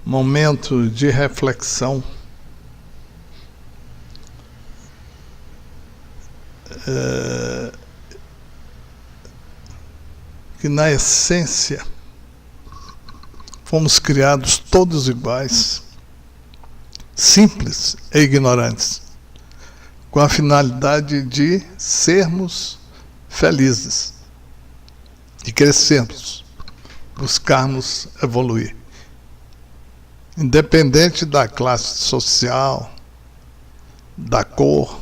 momento de reflexão, que na essência fomos criados todos iguais, simples e ignorantes, com a finalidade de sermos felizes, de crescermos, buscarmos evoluir. Independente da classe social, da cor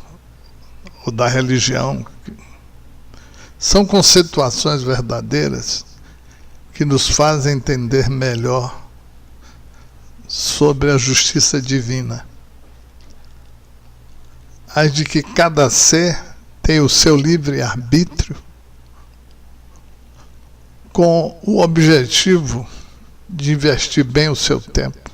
ou da religião, são conceituações verdadeiras que nos fazem entender melhor sobre a justiça divina, a de que cada ser tem o seu livre-arbítrio com o objetivo de investir bem o seu tempo,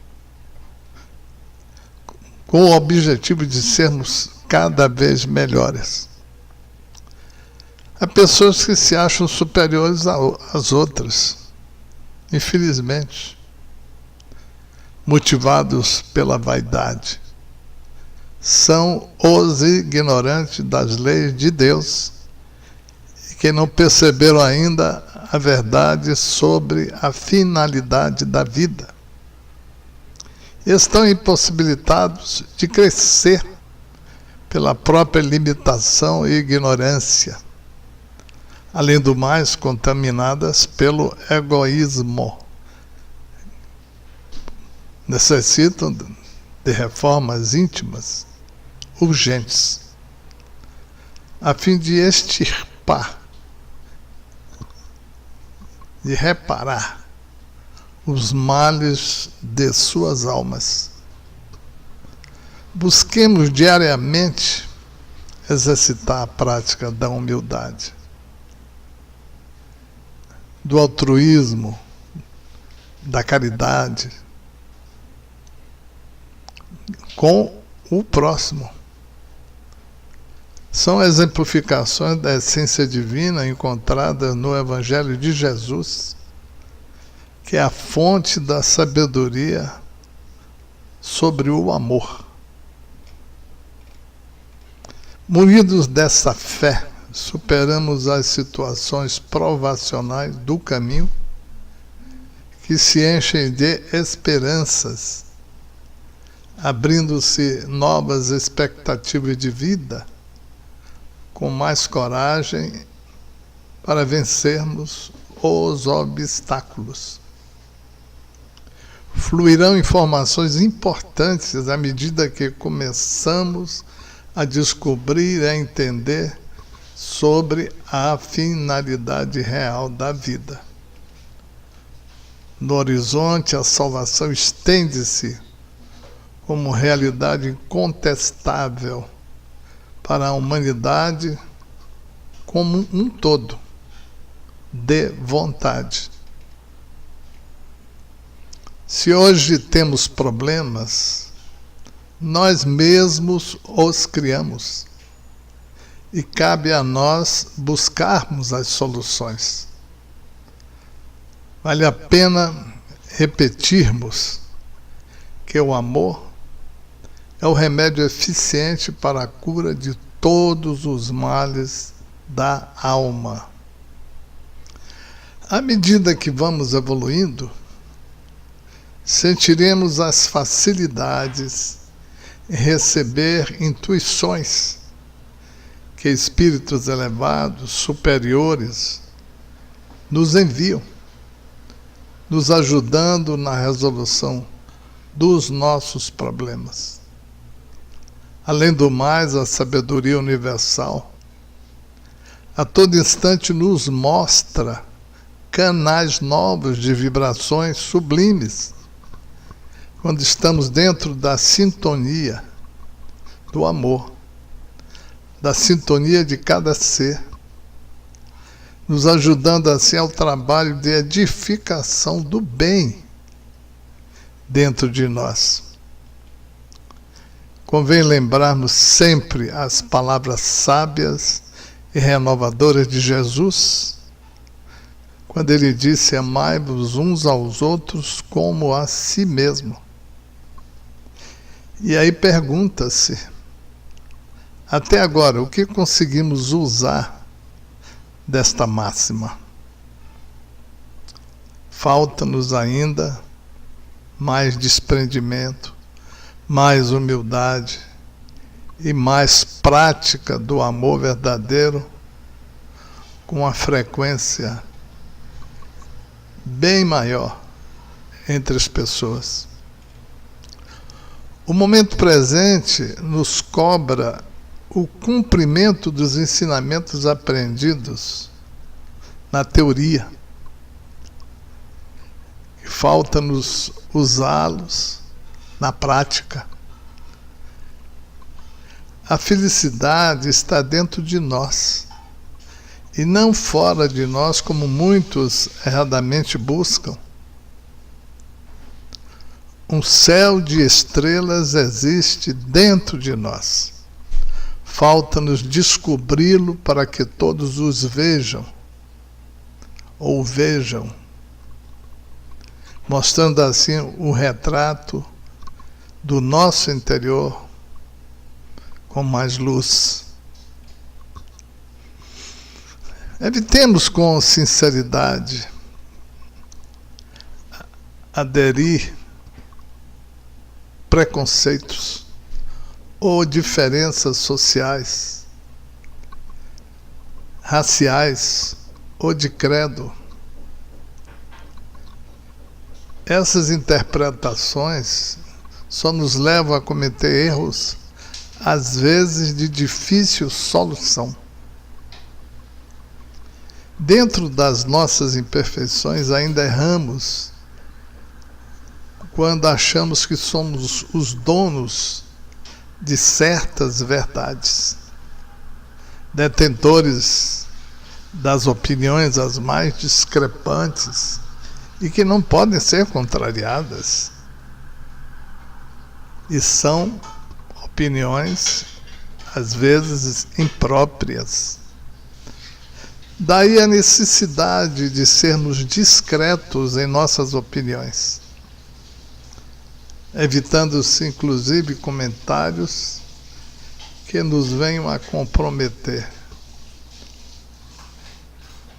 com o objetivo de sermos cada vez melhores. Há pessoas que se acham superiores às outras, infelizmente, motivados pela vaidade. São os ignorantes das leis de Deus e que não perceberam ainda a verdade sobre a finalidade da vida. Estão impossibilitados de crescer pela própria limitação e ignorância, além do mais contaminadas pelo egoísmo. Necessitam de reformas íntimas urgentes, a fim de extirpar, de reparar os males de suas almas. Busquemos diariamente exercitar a prática da humildade, do altruísmo, da caridade com o próximo. São exemplificações da essência divina encontradas no Evangelho de Jesus, que é a fonte da sabedoria sobre o amor. Munidos dessa fé, superamos as situações provacionais do caminho, que se enchem de esperanças, abrindo-se novas expectativas de vida, com mais coragem para vencermos os obstáculos. Fluirão informações importantes à medida que começamos a descobrir e a entender sobre a finalidade real da vida. No horizonte, a salvação estende-se como realidade incontestável para a humanidade como um todo, de vontade. Se hoje temos problemas, nós mesmos os criamos, e cabe a nós buscarmos as soluções. Vale a pena repetirmos que o amor é o remédio eficiente para a cura de todos os males da alma. À medida que vamos evoluindo, sentiremos as facilidades em receber intuições que espíritos elevados, superiores, nos enviam, nos ajudando na resolução dos nossos problemas. Além do mais, a sabedoria universal a todo instante nos mostra canais novos de vibrações sublimes, quando estamos dentro da sintonia do amor, da sintonia de cada ser, nos ajudando assim ao trabalho de edificação do bem dentro de nós. Convém lembrarmos sempre as palavras sábias e renovadoras de Jesus, quando ele disse: amai-vos uns aos outros como a si mesmo. E aí pergunta-se, até agora, o que conseguimos usar desta máxima? Falta-nos ainda mais desprendimento, mais humildade e mais prática do amor verdadeiro, com uma frequência bem maior entre as pessoas. O momento presente nos cobra o cumprimento dos ensinamentos aprendidos na teoria. Falta-nos usá-los na prática. A felicidade está dentro de nós e não fora de nós, como muitos erradamente buscam. Um céu de estrelas existe dentro de nós. Falta-nos descobri-lo para que todos os vejam, ou vejam, mostrando assim o retrato do nosso interior com mais luz. Evitemos com sinceridade aderir preconceitos ou diferenças sociais, raciais ou de credo. Essas interpretações só nos levam a cometer erros, às vezes de difícil solução. Dentro das nossas imperfeições ainda erramos quando achamos que somos os donos de certas verdades, detentores das opiniões as mais discrepantes e que não podem ser contrariadas. E são opiniões, às vezes, impróprias. Daí a necessidade de sermos discretos em nossas opiniões, evitando-se, inclusive, comentários que nos venham a comprometer.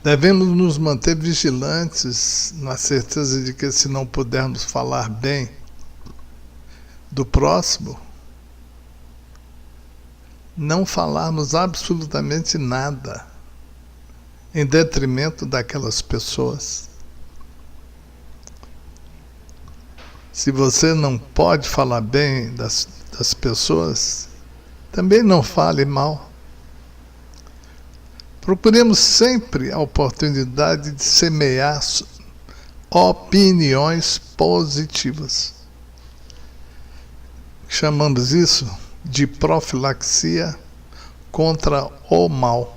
Devemos nos manter vigilantes, na certeza de que, se não pudermos falar bem do próximo, não falarmos absolutamente nada em detrimento daquelas pessoas. Se você não pode falar bem das pessoas, também não fale mal. Procuremos sempre a oportunidade de semear opiniões positivas. Chamamos isso de profilaxia contra o mal.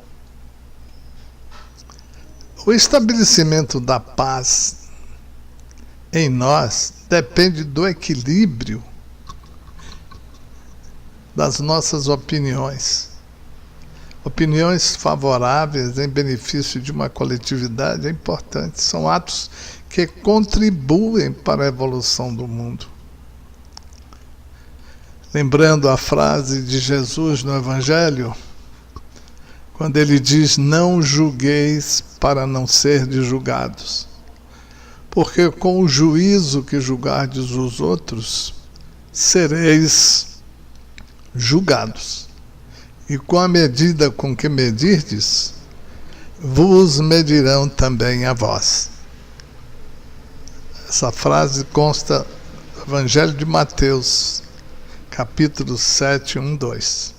O estabelecimento da paz em nós depende do equilíbrio das nossas opiniões. Opiniões favoráveis em benefício de uma coletividade é importante. São atos que contribuem para a evolução do mundo. Lembrando a frase de Jesus no Evangelho, quando ele diz: não julgueis para não serdes julgados, porque com o juízo que julgardes os outros, sereis julgados. E com a medida com que medirdes, vos medirão também a vós. Essa frase consta do Evangelho de Mateus, capítulo 7, 1, 2.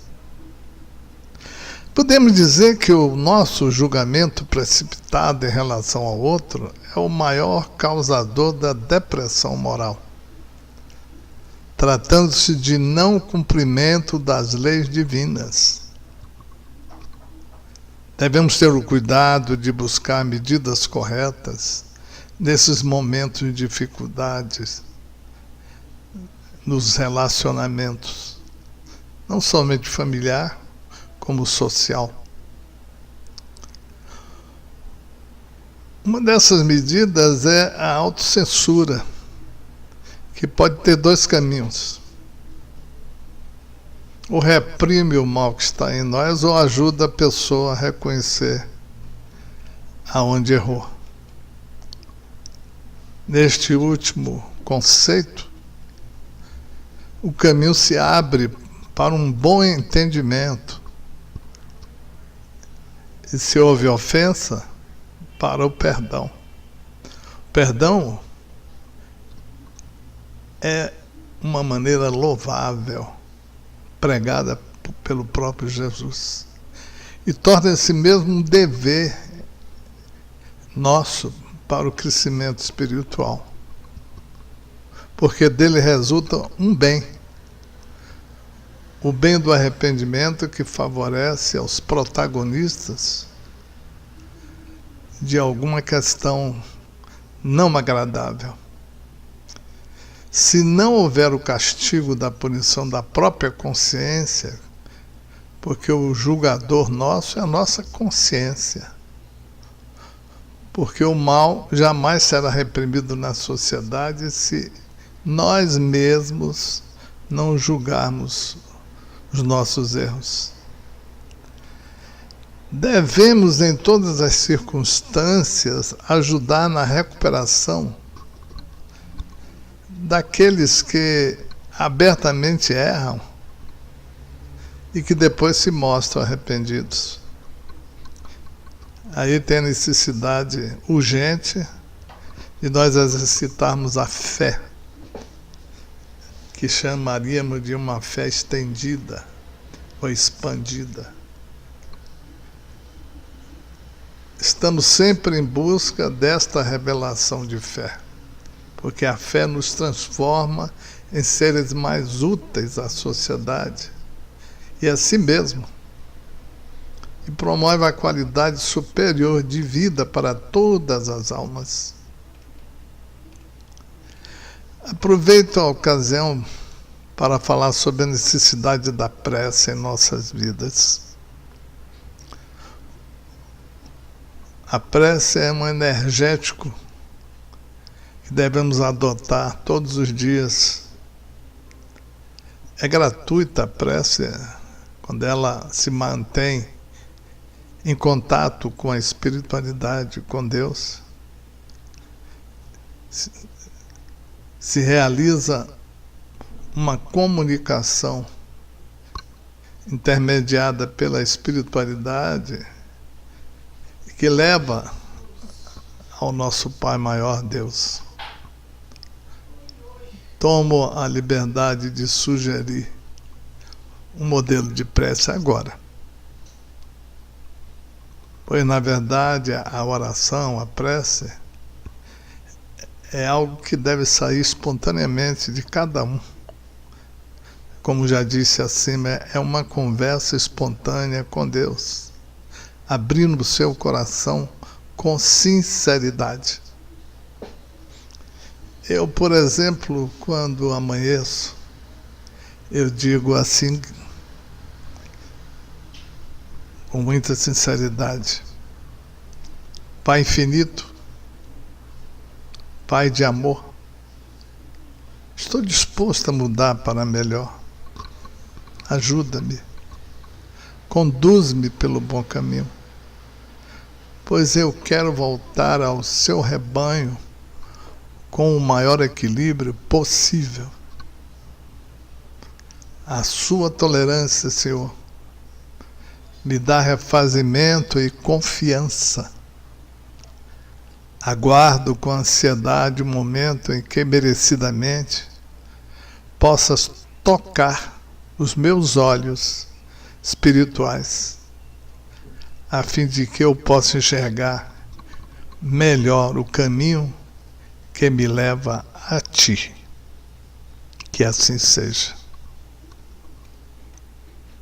Podemos dizer que o nosso julgamento precipitado em relação ao outro é o maior causador da depressão moral, tratando-se de não cumprimento das leis divinas. Devemos ter o cuidado de buscar medidas corretas nesses momentos de dificuldades nos relacionamentos, não somente familiar, como social. Uma dessas medidas é a autocensura, que pode ter dois caminhos. Ou reprime o mal que está em nós, ou ajuda a pessoa a reconhecer aonde errou. Neste último conceito, o caminho se abre para um bom entendimento. E se houve ofensa, para o perdão. O perdão é uma maneira louvável, pregada pelo próprio Jesus. E torna-se mesmo um dever nosso para o crescimento espiritual. Porque dele resulta um bem. O bem do arrependimento que favorece aos protagonistas de alguma questão não agradável. Se não houver o castigo da punição da própria consciência, porque o julgador nosso é a nossa consciência, porque o mal jamais será reprimido na sociedade se nós mesmos não julgarmos os nossos erros. Devemos, em todas as circunstâncias, ajudar na recuperação daqueles que abertamente erram e que depois se mostram arrependidos. Aí tem a necessidade urgente de nós exercitarmos a fé, que chamaríamos de uma fé estendida ou expandida. Estamos sempre em busca desta revelação de fé, porque a fé nos transforma em seres mais úteis à sociedade e a si mesmo, e promove a qualidade superior de vida para todas as almas. Aproveito a ocasião para falar sobre a necessidade da prece em nossas vidas. A prece é um energético que devemos adotar todos os dias. É gratuita a prece quando ela se mantém em contato com a espiritualidade, com Deus. Se realiza uma comunicação intermediada pela espiritualidade que leva ao nosso Pai Maior, Deus. Tomo a liberdade de sugerir um modelo de prece agora. Pois, na verdade, a oração, a prece, é algo que deve sair espontaneamente de cada um. Como já disse acima, é uma conversa espontânea com Deus, abrindo o seu coração com sinceridade. Eu, por exemplo, quando amanheço, eu digo assim, com muita sinceridade: Pai infinito, Pai de amor, estou disposto a mudar para melhor. Ajuda-me, conduz-me pelo bom caminho, pois eu quero voltar ao seu rebanho com o maior equilíbrio possível. A sua tolerância, Senhor, me dá refazimento e confiança. Aguardo com ansiedade o momento em que merecidamente possas tocar os meus olhos espirituais, a fim de que eu possa enxergar melhor o caminho que me leva a Ti. Que assim seja.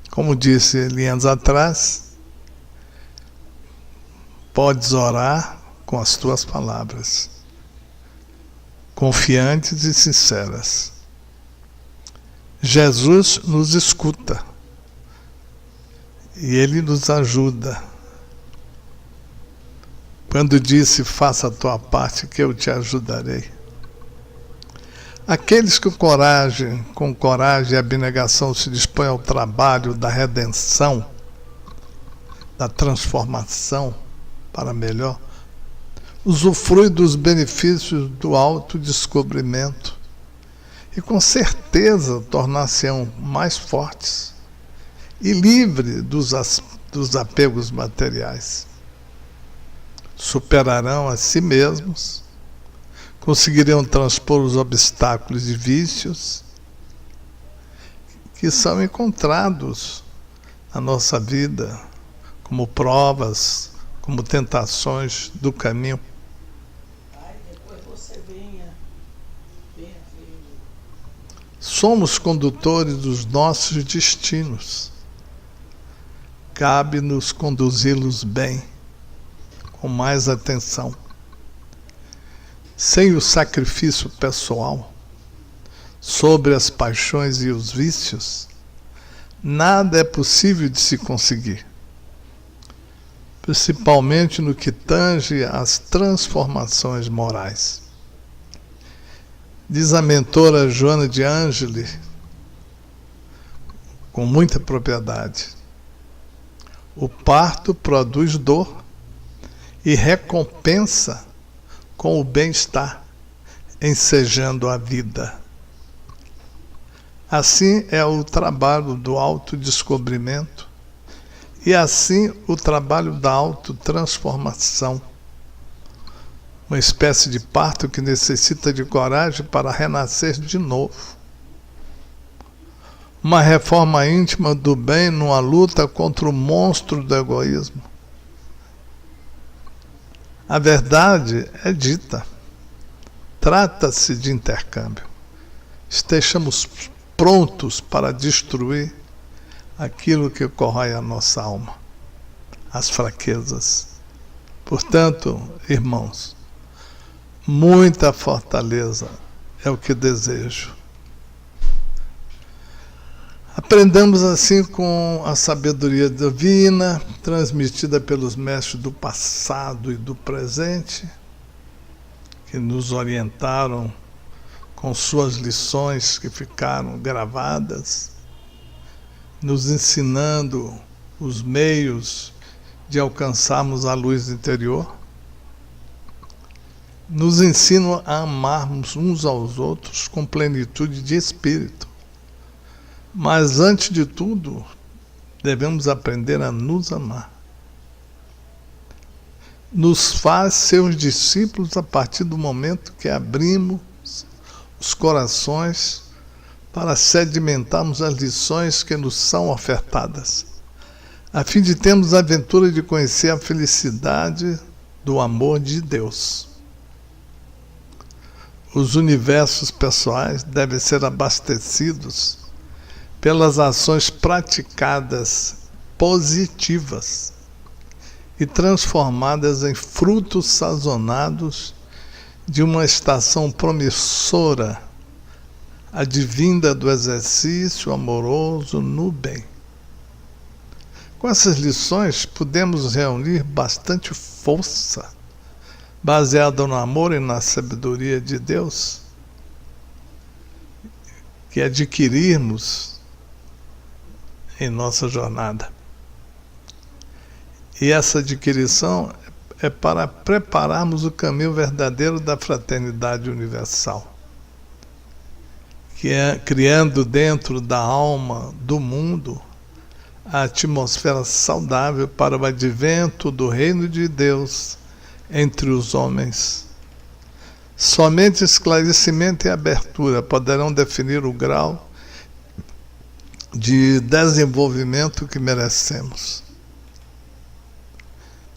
Como disse linhas atrás, podes orar com as tuas palavras, confiantes e sinceras. Jesus nos escuta e Ele nos ajuda quando disse: faça a tua parte que eu te ajudarei. Aqueles que com coragem e abnegação se dispõem ao trabalho da redenção, da transformação para melhor, usufruem dos benefícios do autodescobrimento e com certeza tornar-se-ão mais fortes e livres dos apegos materiais. Superarão a si mesmos, conseguirão transpor os obstáculos e vícios que são encontrados na nossa vida como provas, como tentações do caminho. Somos condutores dos nossos destinos. Cabe-nos conduzi-los bem, com mais atenção. Sem o sacrifício pessoal sobre as paixões e os vícios, nada é possível de se conseguir, principalmente no que tange às transformações morais. Diz a mentora Joana de Ângeli, com muita propriedade: o parto produz dor e recompensa com o bem-estar, ensejando a vida. Assim é o trabalho do autodescobrimento e assim o trabalho da autotransformação. Uma espécie de parto que necessita de coragem para renascer de novo. Uma reforma íntima do bem numa luta contra o monstro do egoísmo. A verdade é dita. Trata-se de intercâmbio. Estejamos prontos para destruir aquilo que corrói a nossa alma, as fraquezas. Portanto, irmãos, muita fortaleza é o que desejo. Aprendamos assim com a sabedoria divina, transmitida pelos mestres do passado e do presente, que nos orientaram com suas lições que ficaram gravadas, nos ensinando os meios de alcançarmos a luz interior, nos ensinam a amarmos uns aos outros com plenitude de espírito. Mas, antes de tudo, devemos aprender a nos amar. Nos faz seus discípulos a partir do momento que abrimos os corações para sedimentarmos as lições que nos são ofertadas, a fim de termos a aventura de conhecer a felicidade do amor de Deus. Os universos pessoais devem ser abastecidos pelas ações praticadas positivas e transformadas em frutos sazonados de uma estação promissora, advinda do exercício amoroso no bem. Com essas lições, podemos reunir bastante força, baseada no amor e na sabedoria de Deus, que adquirirmos em nossa jornada. E essa adquirição é para prepararmos o caminho verdadeiro da fraternidade universal, que é criando dentro da alma do mundo a atmosfera saudável para o advento do reino de Deus entre os homens. Somente esclarecimento e abertura poderão definir o grau de desenvolvimento que merecemos.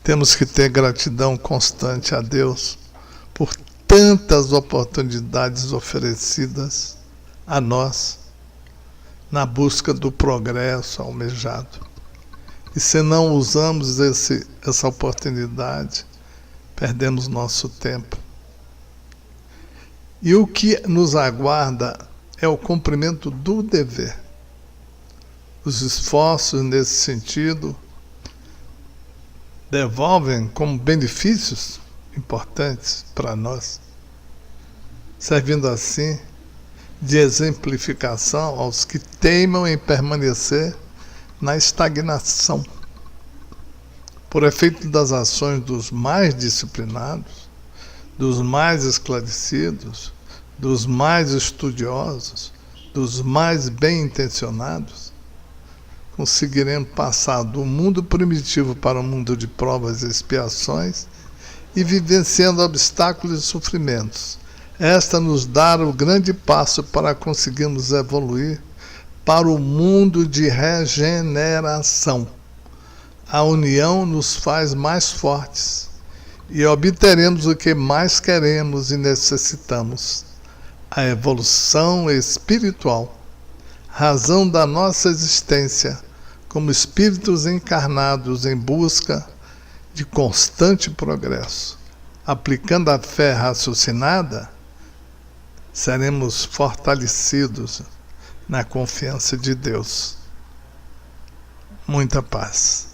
Temos que ter gratidão constante a Deus por tantas oportunidades oferecidas a nós na busca do progresso almejado. E se não usamos essa oportunidade, perdemos nosso tempo. E o que nos aguarda é o cumprimento do dever. Os esforços nesse sentido devolvem como benefícios importantes para nós, servindo assim de exemplificação aos que teimam em permanecer na estagnação. Por efeito das ações dos mais disciplinados, dos mais esclarecidos, dos mais estudiosos, dos mais bem-intencionados, conseguiremos passar do mundo primitivo para o mundo de provas e expiações e vivenciando obstáculos e sofrimentos. Esta nos dá o grande passo para conseguirmos evoluir para o mundo de regeneração. A união nos faz mais fortes e obteremos o que mais queremos e necessitamos: a evolução espiritual, razão da nossa existência como espíritos encarnados em busca de constante progresso. Aplicando a fé raciocinada, seremos fortalecidos na confiança de Deus. Muita paz.